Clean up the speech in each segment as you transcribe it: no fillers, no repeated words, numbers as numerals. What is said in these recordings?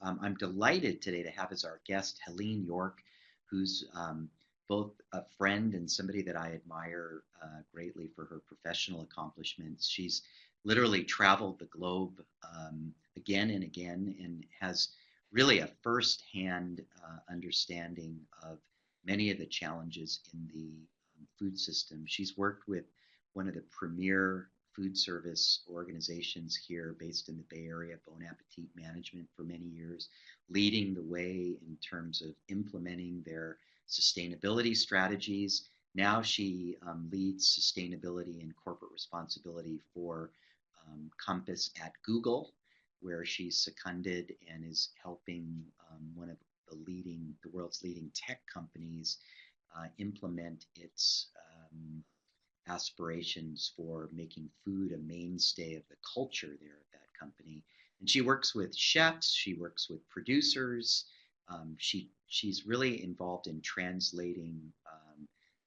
I'm delighted today to have as our guest Helene York, who's both a friend and somebody that I admire greatly for her professional accomplishments. She's literally traveled the globe again and again and has really a firsthand understanding of many of the challenges in the food system. She's worked with one of the premier food service organizations here based in the Bay Area, Bon Appetit Management, for many years, leading the way in terms of implementing their sustainability strategies. Now she leads sustainability and corporate responsibility for Compass at Google, where she's seconded and is helping one of the world's leading tech companies implement its aspirations for making food a mainstay of the culture there at that company. And she works with chefs, she works with producers. She's really involved in translating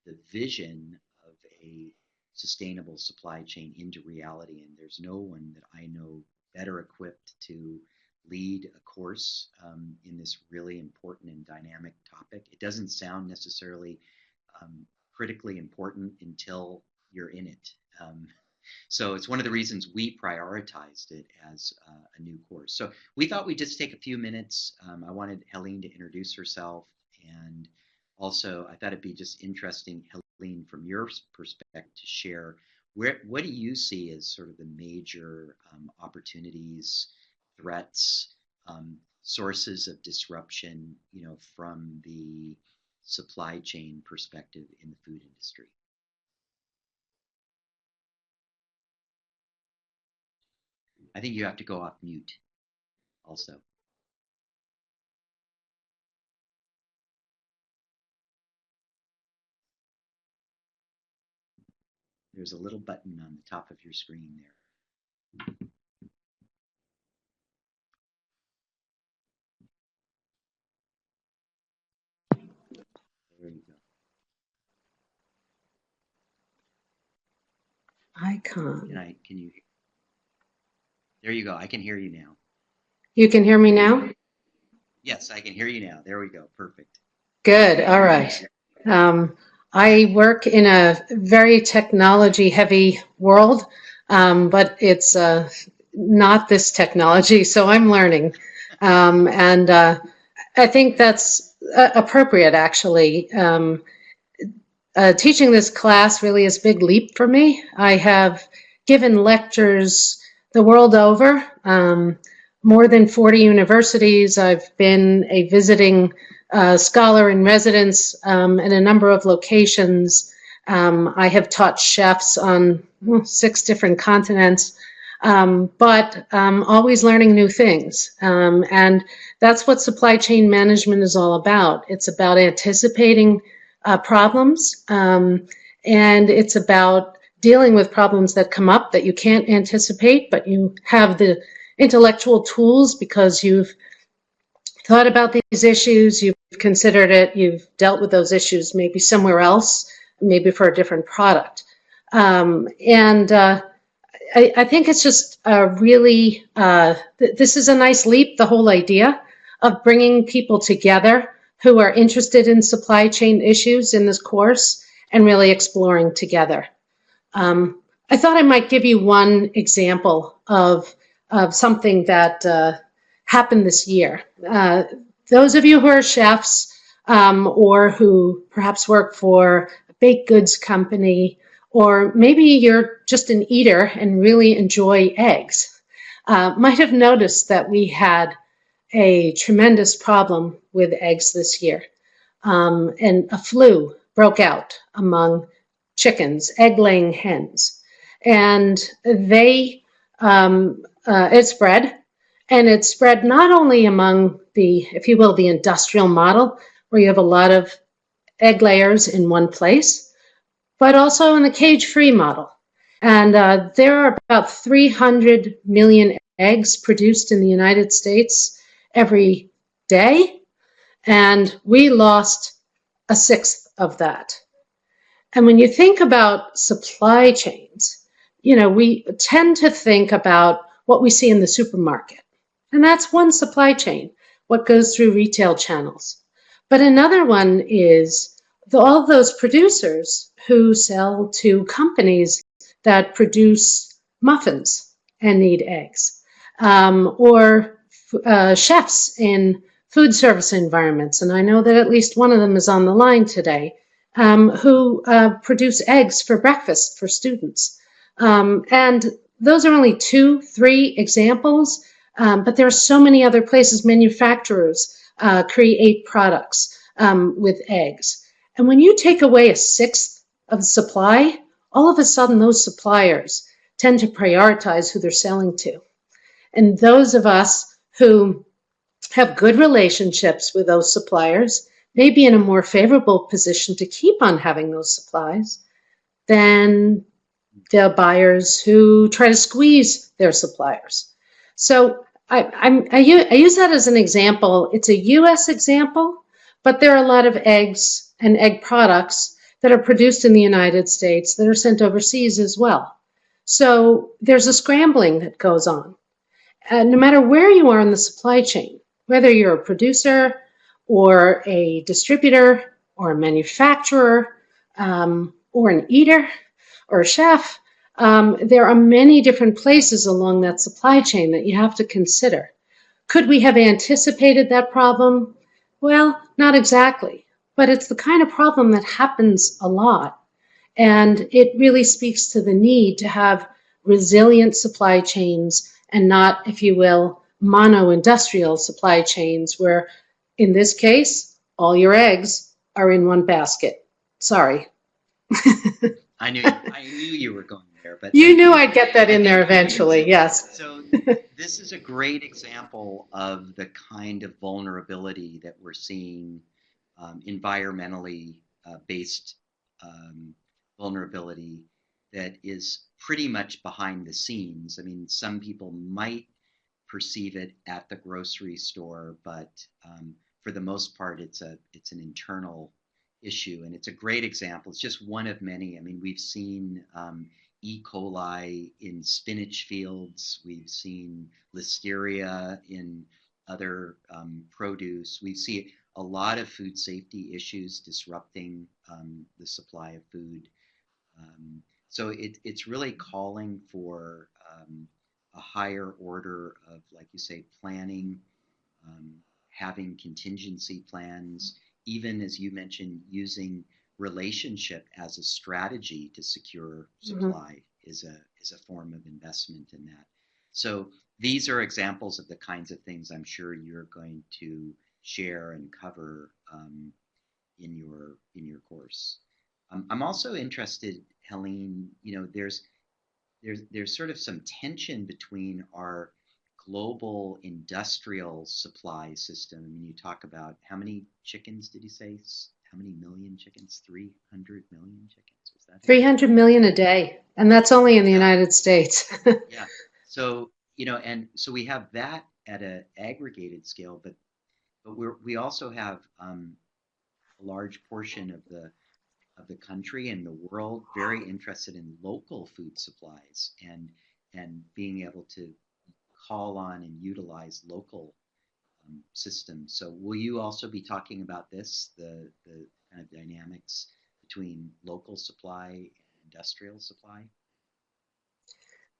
the vision of a sustainable supply chain into reality. And there's no one that I know better equipped to lead a course in this really important and dynamic topic. It doesn't sound necessarily critically important until you're in it. So it's one of the reasons we prioritized it as a new course. So we thought we'd just take a few minutes. I wanted Helene to introduce herself, and also I thought it'd be just interesting, Helene, from your perspective, to share what do you see as sort of the major opportunities, threats, sources of disruption, from the supply chain perspective in the food industry. I think you have to go off mute also. There's a little button on the top of your screen there. There you go. Icon. Can you? There you go. I can hear you now. You can hear me now? Yes, I can hear you now. There we go. Perfect. Good. All right. I work in a very technology-heavy world, but it's not this technology, so I'm learning. And I think that's appropriate, actually. Teaching this class really is a big leap for me. I have given lectures the world over, more than 40 universities. I've been a visiting scholar in residence in a number of locations. I have taught chefs on 6 different continents, but always learning new things. And that's what supply chain management is all about. It's about anticipating problems, and it's about dealing with problems that come up that you can't anticipate, but you have the intellectual tools because you've thought about these issues, you've considered it, you've dealt with those issues maybe somewhere else, maybe for a different product. I think it's just really, this is a nice leap, the whole idea of bringing people together who are interested in supply chain issues in this course and really exploring together. I thought I might give you one example of something that happened this year. Those of you who are chefs or who perhaps work for a baked goods company, or maybe you're just an eater and really enjoy eggs, might have noticed that we had a tremendous problem with eggs this year. And a flu broke out among chickens, egg-laying hens. And it spread. And it spread not only among the, if you will, the industrial model, where you have a lot of egg layers in one place, but also in the cage-free model. And there are about 300 million eggs produced in the United States every day, and we lost 1/6 of that. And when you think about supply chains, we tend to think about what we see in the supermarket. And that's one supply chain, what goes through retail channels. But another one is all those producers who sell to companies that produce muffins and need eggs, or chefs in food service environments. And I know that at least one of them is on the line today, who produce eggs for breakfast for students. And those are only 2, 3 examples, but there are so many other places manufacturers create products with eggs. And when you take away a sixth of the supply, all of a sudden those suppliers tend to prioritize who they're selling to. And those of us who have good relationships with those suppliers may be in a more favorable position to keep on having those supplies than the buyers who try to squeeze their suppliers. So I use that as an example. It's a U.S. example, but there are a lot of eggs and egg products that are produced in the United States that are sent overseas as well. So there's a scrambling that goes on. No matter where you are in the supply chain, whether you're a producer or a distributor or a manufacturer, or an eater or a chef, there are many different places along that supply chain that you have to consider. Could we have anticipated that problem? Well, not exactly, but it's the kind of problem that happens a lot. And it really speaks to the need to have resilient supply chains and not, if you will, mono-industrial supply chains where, in this case, all your eggs are in one basket. Sorry. I knew you were going there, but you knew I'd get that in there eventually, yes. So this is a great example of the kind of vulnerability that we're seeing, environmentally based vulnerability that is pretty much behind the scenes. I mean, some people might perceive it at the grocery store, but for the most part, it's an internal issue, and it's a great example. It's just one of many. I mean, we've seen E. coli in spinach fields. We've seen listeria in other produce. We see a lot of food safety issues disrupting the supply of food. So it's really calling for a higher order of, like you say, planning, having contingency plans, even as you mentioned, using relationship as a strategy to secure supply is a form of investment in that. So these are examples of the kinds of things I'm sure you're going to share and cover in your course. I'm also interested, Helene. You know, there's sort of some tension between our global industrial supply system. I mean, you talk about how many chickens did you say? How many million chickens? 300 million chickens? Was that 300 million a day, and that's only in the United States. Yeah. So, you know, and so we have that at an aggregated scale, but we also have a large portion of the country and the world very interested in local food supplies and being able to call on and utilize local systems. So will you also be talking about this, the kind of dynamics between local supply and industrial supply?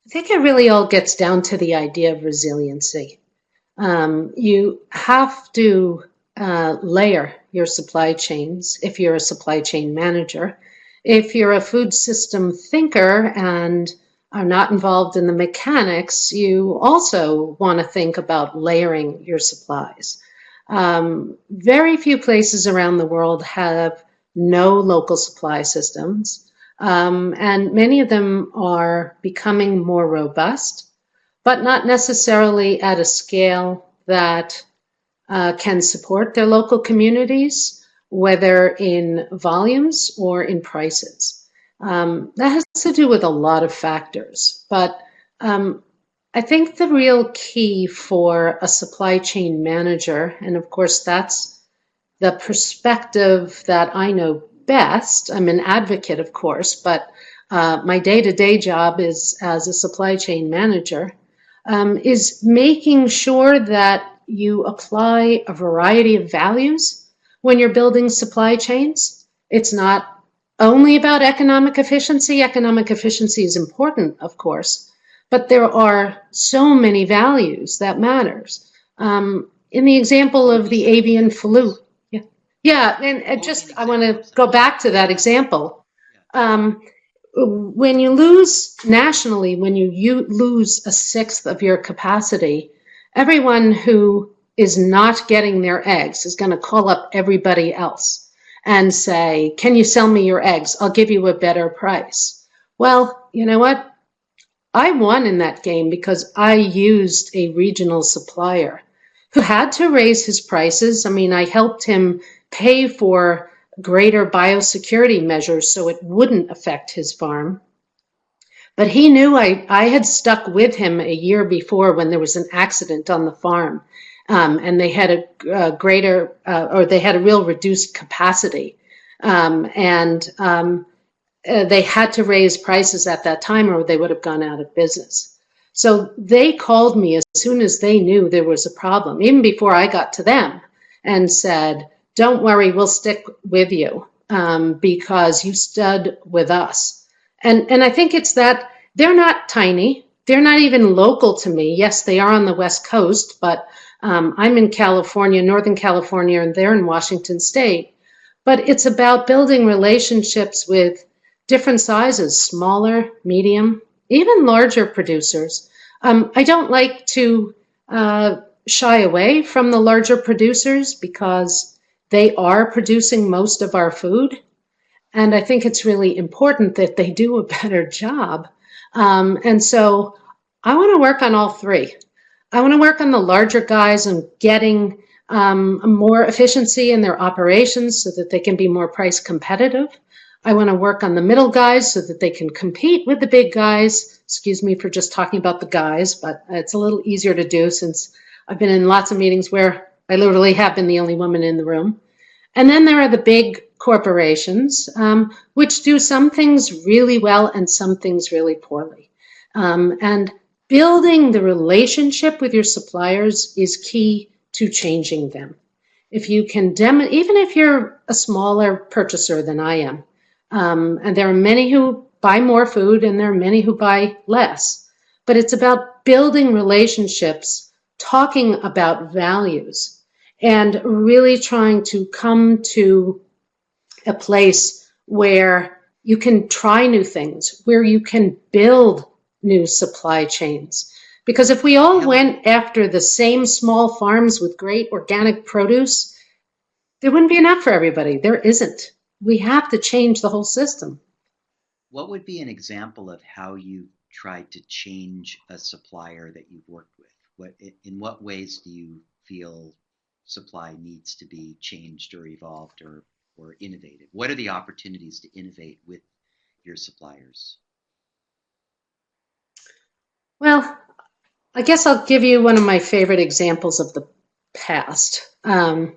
I think it really all gets down to the idea of resiliency. You have to layer your supply chains if you're a supply chain manager. If you're a food system thinker and are not involved in the mechanics, you also want to think about layering your supplies. Very few places around the world have no local supply systems, and many of them are becoming more robust, but not necessarily at a scale that can support their local communities, whether in volumes or in prices. That has to do with a lot of factors, but I think the real key for a supply chain manager, and of course that's the perspective that I know best. I'm an advocate, of course, but my day-to-day job is as a supply chain manager. is making sure that you apply a variety of values when you're building supply chains. It's not only about economic efficiency. Economic efficiency is important, of course, but there are so many values that matters. In the example What would of be the some avian flu, examples? yeah, yeah, and What would be an just I want example to of some go of those back to that values? example. Yeah. Um, when you lose nationally, when you lose a sixth of your capacity, everyone who is not getting their eggs is going to call up everybody else and say, can you sell me your eggs? I'll give you a better price. Well, you know what? I won in that game because I used a regional supplier who had to raise his prices. I mean, I helped him pay for greater biosecurity measures so it wouldn't affect his farm. But he knew I had stuck with him a year before when there was an accident on the farm. And they had or they had a real reduced capacity. And they had to raise prices at that time or they would have gone out of business. So they called me as soon as they knew there was a problem, even before I got to them, and said, don't worry, we'll stick with you because you stood with us. And I think it's that they're not tiny. They're not even local to me. Yes, they are on the West Coast, but I'm in California, Northern California, and they're in Washington State. But it's about building relationships with different sizes, smaller, medium, even larger producers. I don't like to shy away from the larger producers because they are producing most of our food. And I think it's really important that they do a better job. And so I want to work on all three. I want to work on the larger guys and getting more efficiency in their operations so that they can be more price competitive. I want to work on the middle guys so that they can compete with the big guys. Excuse me for just talking about the guys, but it's a little easier to do since I've been in lots of meetings where I literally have been the only woman in the room. And then there are the big corporations, which do some things really well and some things really poorly. And building the relationship with your suppliers is key to changing them. If you can even if you're a smaller purchaser than I am, and there are many who buy more food and there are many who buy less, but it's about building relationships, talking about values, and really trying to come to a place where you can try new things, where you can build new supply chains. Because if we all went after the same small farms with great organic produce, there wouldn't be enough for everybody. There isn't. We have to change the whole system. What would be an example of how you tried to change a supplier that you've worked with? In what ways do you feel supply needs to be changed or evolved or innovated? What are the opportunities to innovate with your suppliers? Well, I guess I'll give you one of my favorite examples of the past. I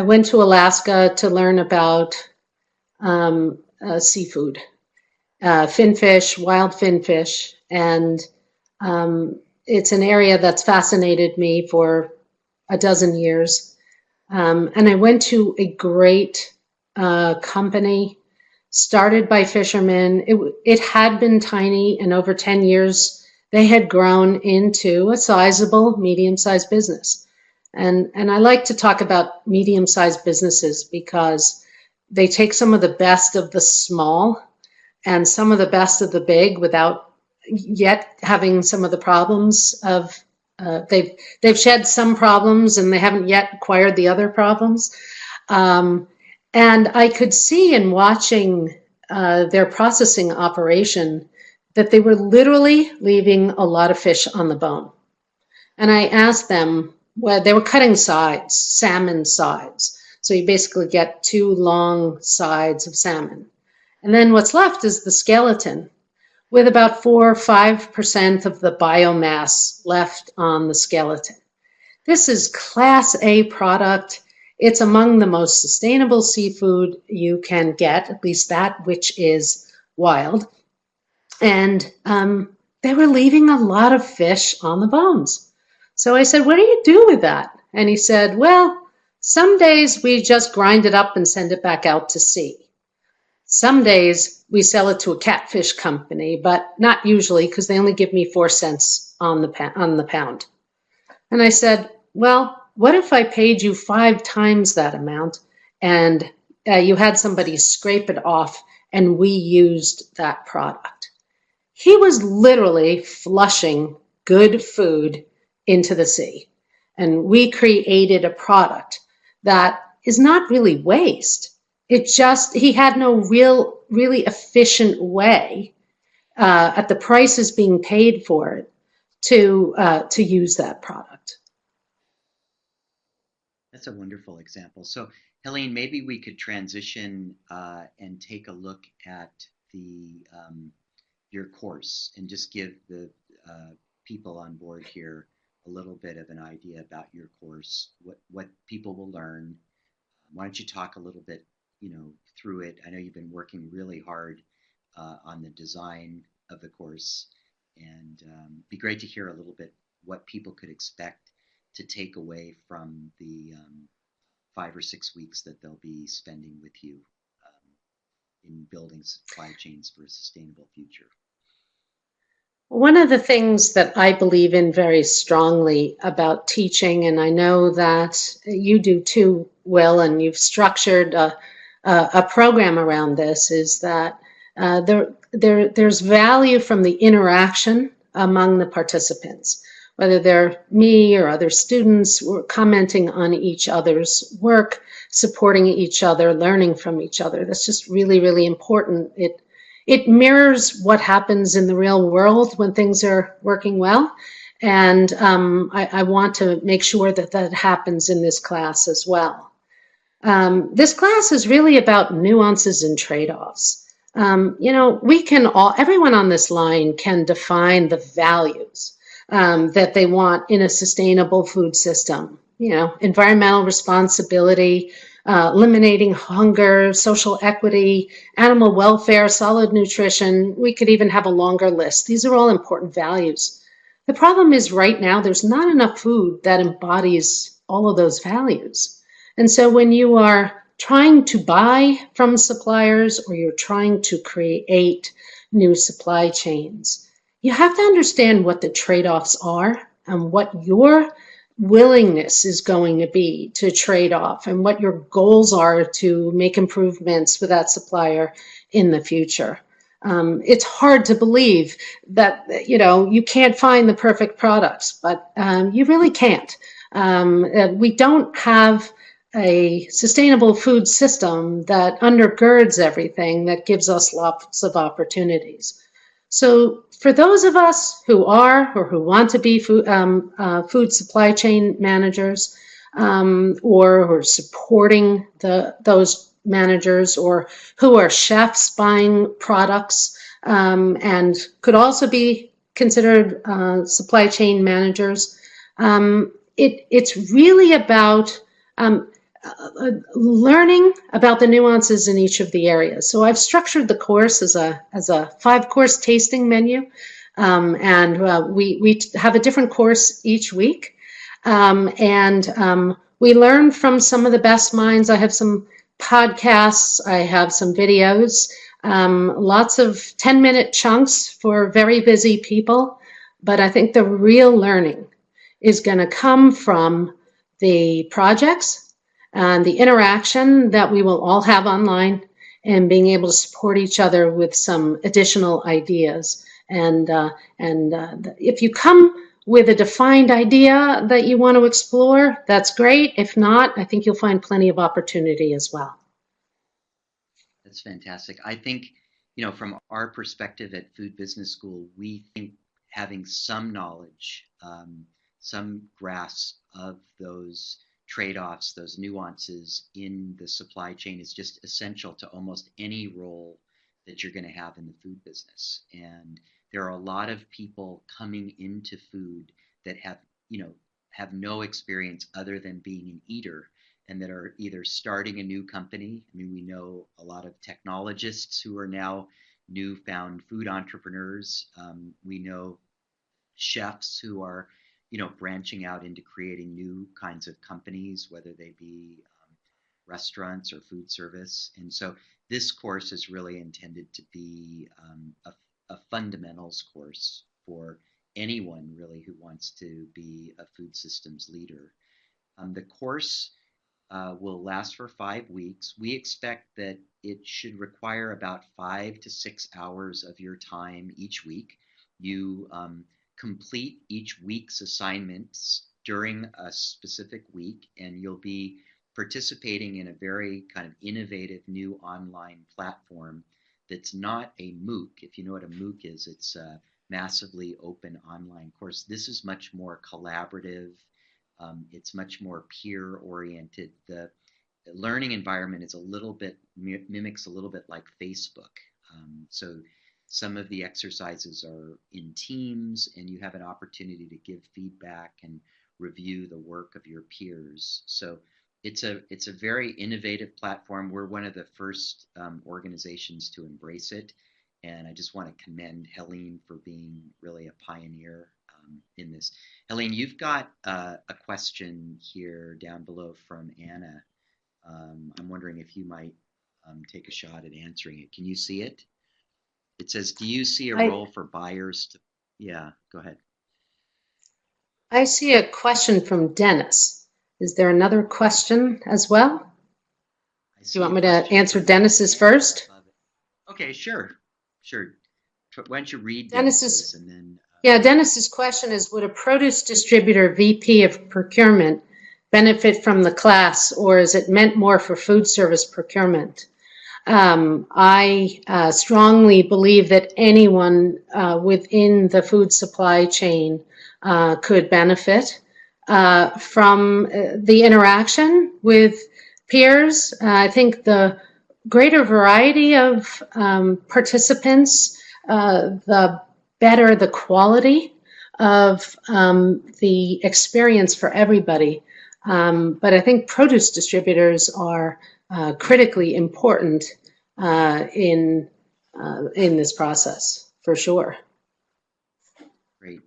went to Alaska to learn about seafood, finfish, wild finfish, and it's an area that's fascinated me for a dozen years. And I went to a great company started by fishermen. It had been tiny, and over 10 years, they had grown into a sizable, medium-sized business. And I like to talk about medium-sized businesses because they take some of the best of the small and some of the best of the big without yet having some of the problems of they've shed some problems and they haven't yet acquired the other problems. And I could see in watching their processing operation that they were literally leaving a lot of fish on the bone. And I asked them, well, they were cutting sides, salmon sides. So you basically get two long sides of salmon. And then what's left is the skeleton with about 4 or 5% of the biomass left on the skeleton. This is Class A product. It's among the most sustainable seafood you can get, at least that which is wild. And they were leaving a lot of fish on the bones. So I said, what do you do with that? And he said, well, some days we just grind it up and send it back out to sea. Some days we sell it to a catfish company, but not usually because they only give me 4 cents on the pound. And I said, well, what if I paid you 5 times that amount and you had somebody scrape it off and we used that product? He was literally flushing good food into the sea. And we created a product that is not really waste. It just, he had no really efficient way at the prices being paid for it to use that product. That's a wonderful example. So, Helene, maybe we could transition and take a look at the your course and just give the people on board here a little bit of an idea about your course, what people will learn. Why don't you talk a little bit, through it? I know you've been working really hard on the design of the course, and be great to hear a little bit what people could expect to take away from the 5 or 6 weeks that they'll be spending with you in building supply chains for a sustainable future. One of the things that I believe in very strongly about teaching, and I know that you do too, Will, and you've structured a program around this, is that there's value from the interaction among the participants, whether they're me or other students, we're commenting on each other's work, supporting each other, learning from each other. That's just really, really important. It mirrors what happens in the real world when things are working well. And I want to make sure that that happens in this class as well. This class is really about nuances and trade-offs. We can everyone on this line can define the values that they want in a sustainable food system. Environmental responsibility, eliminating hunger, social equity, animal welfare, solid nutrition. We could even have a longer list. These are all important values. The problem is right now there's not enough food that embodies all of those values. And so when you are trying to buy from suppliers or you're trying to create new supply chains, you have to understand what the trade-offs are and what your willingness is going to be to trade off and what your goals are to make improvements with that supplier in the future. It's hard to believe that you can't find the perfect products, but you really can't. We don't have a sustainable food system that undergirds everything, that gives us lots of opportunities. So for those of us who are or who want to be food supply chain managers, or who are supporting those managers, or who are chefs buying products and could also be considered supply chain managers, it's really about learning about the nuances in each of the areas. So I've structured the course as a 5-course tasting menu, and we have a different course each week, and we learn from some of the best minds. I have some podcasts, I have some videos, lots of 10-minute chunks for very busy people, but I think the real learning is going to come from the projects and the interaction that we will all have online, and being able to support each other with some additional ideas. And if you come with a defined idea that you want to explore, that's great. If not, I think you'll find plenty of opportunity as well. That's fantastic. I think, from our perspective at Food Business School, we think having some knowledge, some grasp of those trade-offs, those nuances in the supply chain is just essential to almost any role that you're going to have in the food business. And there are a lot of people coming into food that have no experience other than being an eater, and that are either starting a new company. I mean, we know a lot of technologists who are now newfound food entrepreneurs. We know chefs who are, branching out into creating new kinds of companies, whether they be restaurants or food service. And so this course is really intended to be a fundamentals course for anyone really who wants to be a food systems leader. The course will last for 5 weeks. We expect that it should require about 5 to 6 hours of your time each week. You complete each week's assignments during a specific week, and you'll be participating in a very kind of innovative new online platform that's not a MOOC. If you know what a MOOC is, it's a massively open online course. This is much more collaborative. It's much more peer oriented. The learning environment is a little bit mimics a little bit like Facebook. So some of the exercises are in teams, and you have an opportunity to give feedback and review the work of your peers. So it's a very innovative platform. We're one of the first organizations to embrace it, and I just want to commend Helene for being really a pioneer in this. Helene, you've got a question here down below from Anna. I'm wondering if you might take a shot at answering it. Can you see it? It says, do you see a I role for buyers to, yeah, go ahead. I see a question from Dennis. Is there another question as well? I Do you see want a me to question answer from Dennis's Dennis first? above it. Okay, sure, sure. Why don't you read Dennis's Dennis's and then, Yeah, Dennis's question is, would a produce distributor VP of procurement benefit from the class, or is it meant more for food service procurement? I strongly believe that anyone within the food supply chain could benefit from the interaction with peers. I think the greater variety of participants, the better the quality of the experience for everybody. But I think produce distributors are critically important in this process, for sure. great.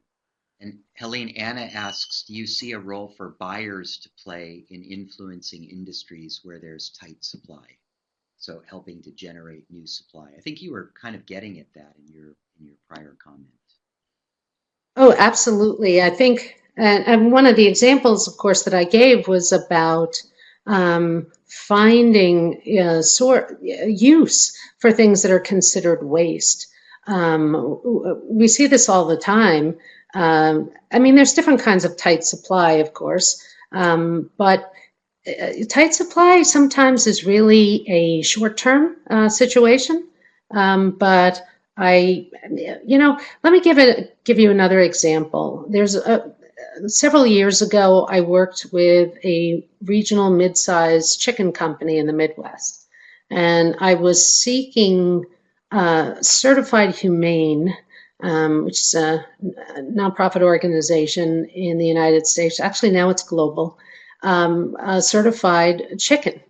And Helene, Anna asks, do you see a role for buyers to play in influencing industries where there's tight supply? So helping to generate new supply. I think you were kind of getting at that in your prior comment. Oh, absolutely. I think, and one of the examples, of course, that I gave was about finding use for things that are considered waste. We see this all the time. I mean, there's different kinds of tight supply, of course, but tight supply sometimes is really a short-term situation. But let me give you another example. Several years ago, I worked with a regional mid-sized chicken company in the Midwest, and I was seeking Certified Humane, which is a nonprofit organization in the United States. Actually, now it's global. Certified chicken.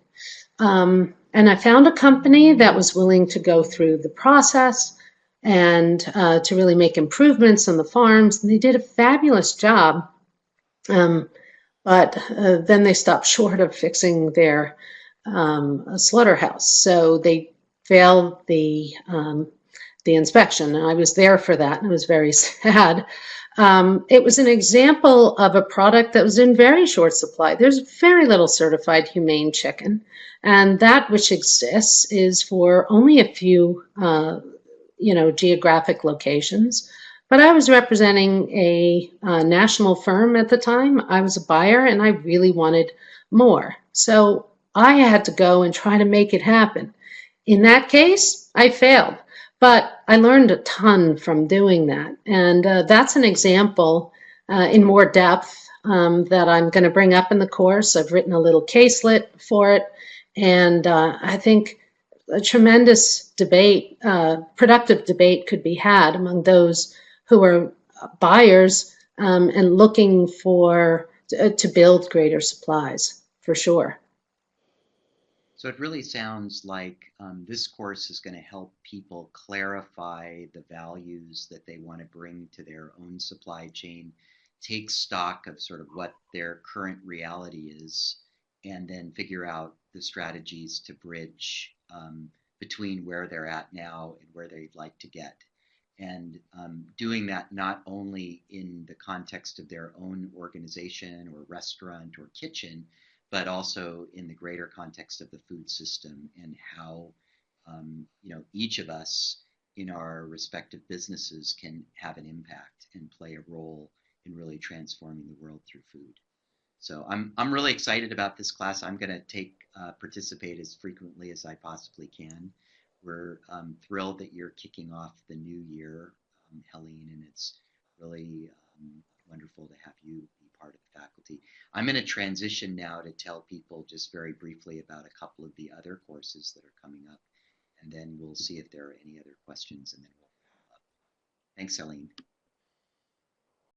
And I found a company that was willing to go through the process and to really make improvements on the farms. And they did a fabulous job. But then they stopped short of fixing their slaughterhouse. So they failed the inspection. And I was there for that, and it was very sad. It was an example of a product that was in very short supply. There's very little certified humane chicken, and that which exists is for only a few, geographic locations. But I was representing a national firm at the time. I was a buyer, and I really wanted more. So I had to go and try to make it happen. In that case, I failed. But I learned a ton from doing that. And that's an example in more depth that I'm going to bring up in the course. I've written a little caselet for it. And I think a tremendous debate, productive debate could be had among those who are buyers and looking to build greater supplies, for sure. So it really sounds like this course is going to help people clarify the values that they want to bring to their own supply chain, take stock of sort of what their current reality is, and then figure out the strategies to bridge between where they're at now and where they'd like to get. And doing that not only in the context of their own organization or restaurant or kitchen, but also in the greater context of the food system and how each of us in our respective businesses can have an impact and play a role in really transforming the world through food. So I'm really excited about this class. I'm going to take participate as frequently as I possibly can. We're thrilled that you're kicking off the new year, Helene, and it's really wonderful to have you be part of the faculty. I'm going to transition now to tell people just very briefly about a couple of the other courses that are coming up, and then we'll see if there are any other questions, and then we'll wrap up. Thanks, Helene.